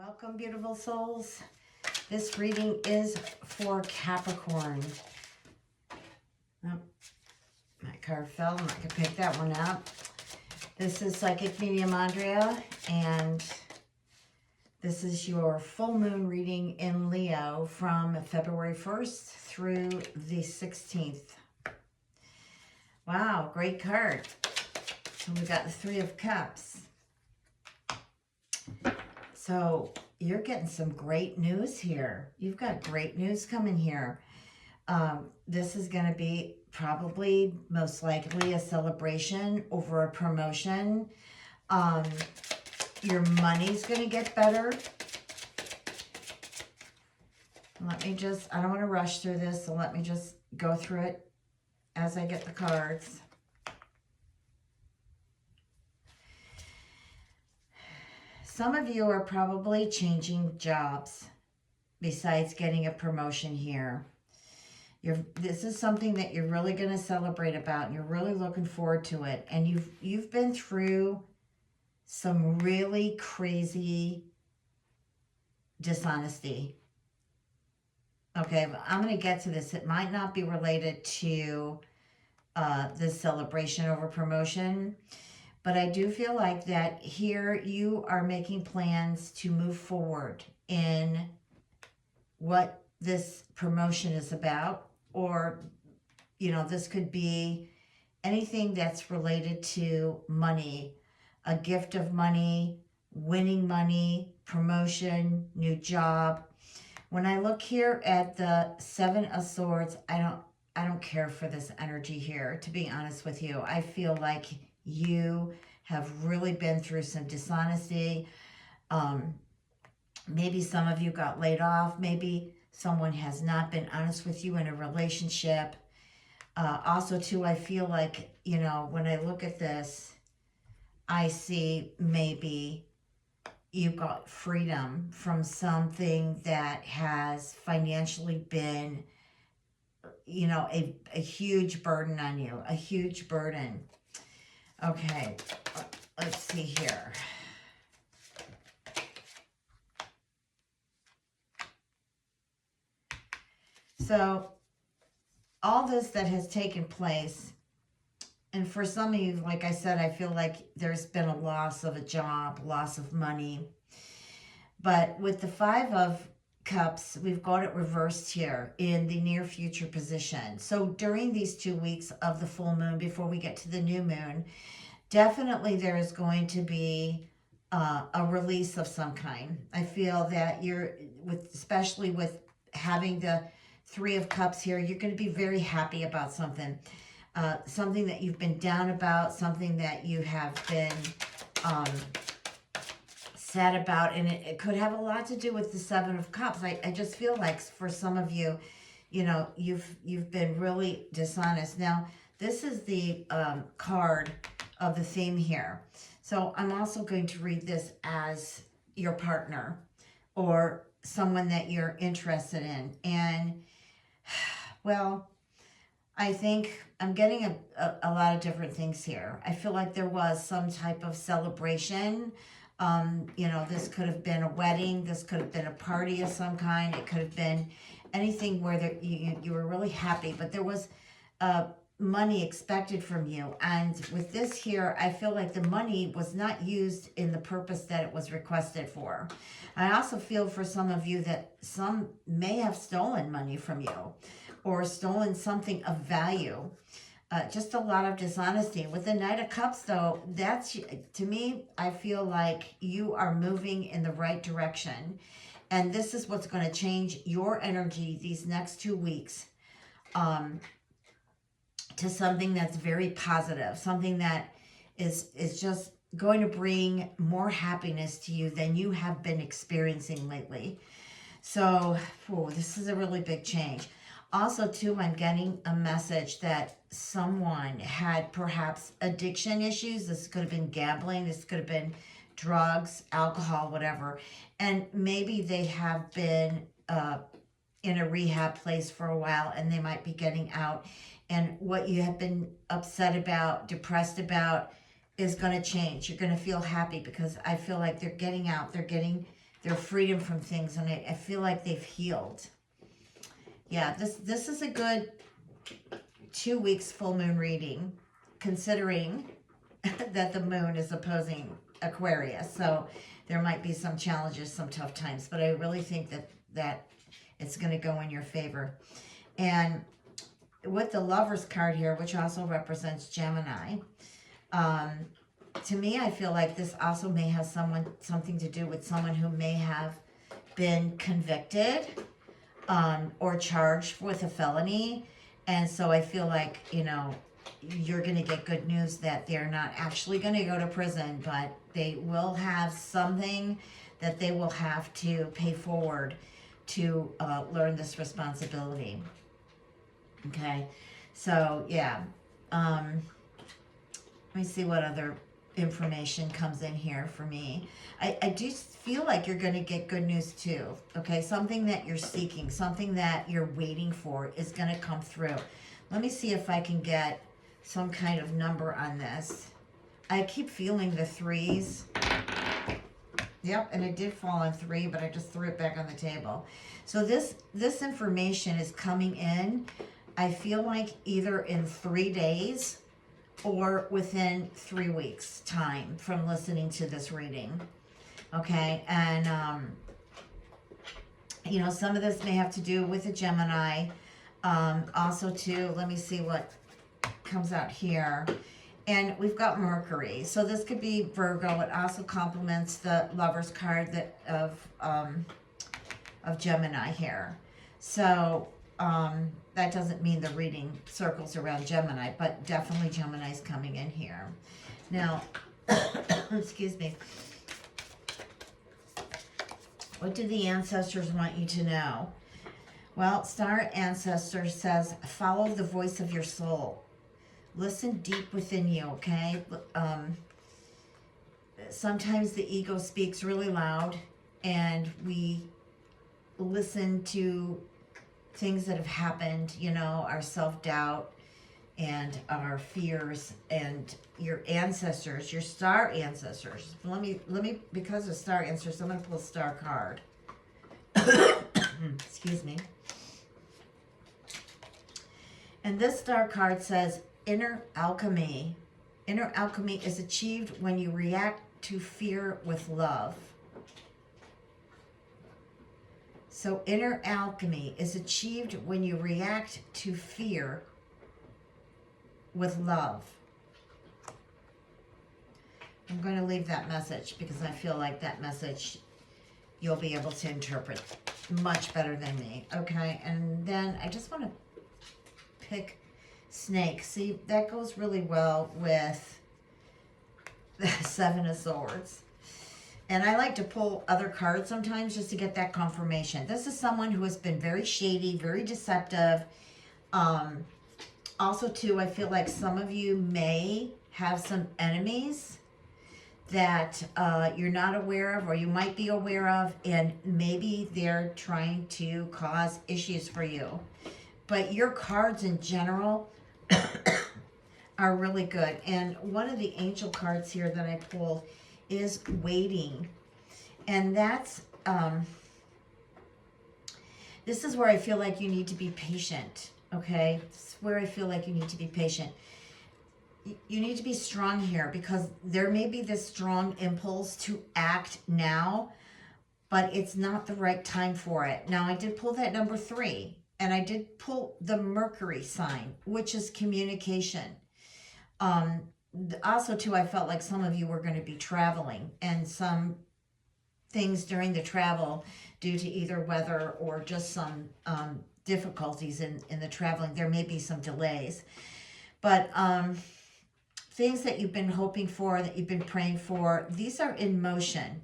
Welcome, beautiful souls. This reading is for Capricorn. Oh, my card fell. I'm not going to pick that one up. This is Psychic Medium Andrea, and this is your full moon reading in Leo from February 1st through the 16th. Wow, great card. So we got the Three of Cups. So you're getting some great news here. You've got great news coming here. This is going to be probably most likely a celebration over a promotion. Your money's going to get better. Let me just, I don't want to rush through this, so let me just go through it as I get the cards. Some of you are probably changing jobs besides getting a promotion here. This is something that you're really going to celebrate about, and you're really looking forward to it. And you've been through some really crazy dishonesty. Okay, I'm going to get to this. It might not be related to this celebration over promotion, but I do feel like that here you are making plans to move forward in what this promotion is about. Or, you know, this could be anything that's related to money, a gift of money, winning money, promotion, new job. When I look here at the Seven of Swords, I don't care for this energy here, to be honest with you. I feel like you have really been through some dishonesty. Maybe some of you got laid off. Maybe someone has not been honest with you in a relationship. Also, too, I feel like, you know, when I look at this, I see maybe you got freedom from something that has financially been, you know, a huge burden on you, a huge burden. Okay, let's see here. So, all this that has taken place, and for some of you, like I said, I feel like there's been a loss of a job, loss of money. But with the Five of Cups, we've got it reversed here in the near future position. So during these 2 weeks of the full moon, before we get to the new moon, definitely there is going to be a release of some kind. I feel that especially with having the Three of Cups here, you're going to be very happy about something. Something that you've been down about, something that you have been sad about, and it could have a lot to do with the Seven of Cups. I just feel like for some of you, you know, you've been really dishonest. Now, this is the card of the theme here. So I'm also going to read this as your partner or someone that you're interested in. And, well, I think I'm getting a lot of different things here. I feel like there was some type of celebration. You know, this could have been a wedding. This could have been a party of some kind. It could have been anything where you were really happy. But there was money expected from you. And with this here, I feel like the money was not used in the purpose that it was requested for. I also feel for some of you that some may have stolen money from you or stolen something of value. Just a lot of dishonesty. With the Knight of Cups, though, that's, to me, I feel like you are moving in the right direction. And this is what's going to change your energy these next 2 weeks to something that's very positive, something that is just going to bring more happiness to you than you have been experiencing lately. So, this is a really big change. Also, too, I'm getting a message that someone had perhaps addiction issues. This could have been gambling. This could have been drugs, alcohol, whatever. And maybe they have been in a rehab place for a while, and they might be getting out. And what you have been upset about, depressed about, is going to change. You're going to feel happy because I feel like they're getting out. They're getting their freedom from things, and I feel like they've healed. Yeah, this is a good 2 weeks full moon reading, considering that the moon is opposing Aquarius. So there might be some challenges, some tough times, but I really think that it's going to go in your favor. And with the Lovers card here, which also represents Gemini, to me, I feel like this also may have something to do with someone who may have been convicted or charged with a felony. And so I feel like, you know, you're going to get good news that they're not actually going to go to prison, but they will have something that they will have to pay forward to learn this responsibility. Okay, so yeah. Let me see what other information comes in here for me. I do feel like you're going to get good news too. Okay, something that you're seeking, something that you're waiting for is going to come through. Let me see if I can get some kind of number on this. I keep feeling the 3s. Yep, and it did fall on 3, but I just threw it back on the table. So this information is coming in, I feel like either in 3 days or within 3 weeks time from listening to this reading. Okay, and you know, some of this may have to do with a Gemini. Also too, let me see what comes out here. And we've got Mercury. So this could be Virgo. It also complements the Lovers card that of Gemini here. So that doesn't mean the reading circles around Gemini, but definitely Gemini's coming in here. Now, excuse me. What do the ancestors want you to know? Well, Star Ancestor says, follow the voice of your soul. Listen deep within you, okay? Sometimes the ego speaks really loud, and we listen to things that have happened, you know, our self-doubt and our fears, and your ancestors, your star ancestors. Let me, because of star ancestors, I'm going to pull a star card. Excuse me. And this star card says, inner alchemy. Inner alchemy is achieved when you react to fear with love. So inner alchemy is achieved when you react to fear with love. I'm going to leave that message because I feel like that message you'll be able to interpret much better than me. Okay, and then I just want to pick Snake. See, that goes really well with the 7 of Swords. And I like to pull other cards sometimes just to get that confirmation. This is someone who has been very shady, very deceptive. Also, too, I feel like some of you may have some enemies that you're not aware of, or you might be aware of, and maybe they're trying to cause issues for you. But your cards in general are really good. And one of the angel cards here that I pulled is waiting. And that's, this is where I feel like you need to be patient, okay? This is where I feel like you need to be patient. You need to be strong here, because there may be this strong impulse to act now, but it's not the right time for it. Now, I did pull that number 3, and I did pull the Mercury sign, which is communication. Also, too, I felt like some of you were going to be traveling, and some things during the travel, due to either weather or just some difficulties in the traveling, there may be some delays. But things that you've been hoping for, that you've been praying for, these are in motion,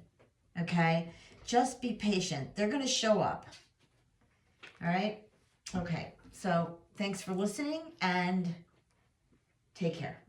okay? Just be patient. They're going to show up, all right? Okay, so thanks for listening, and take care.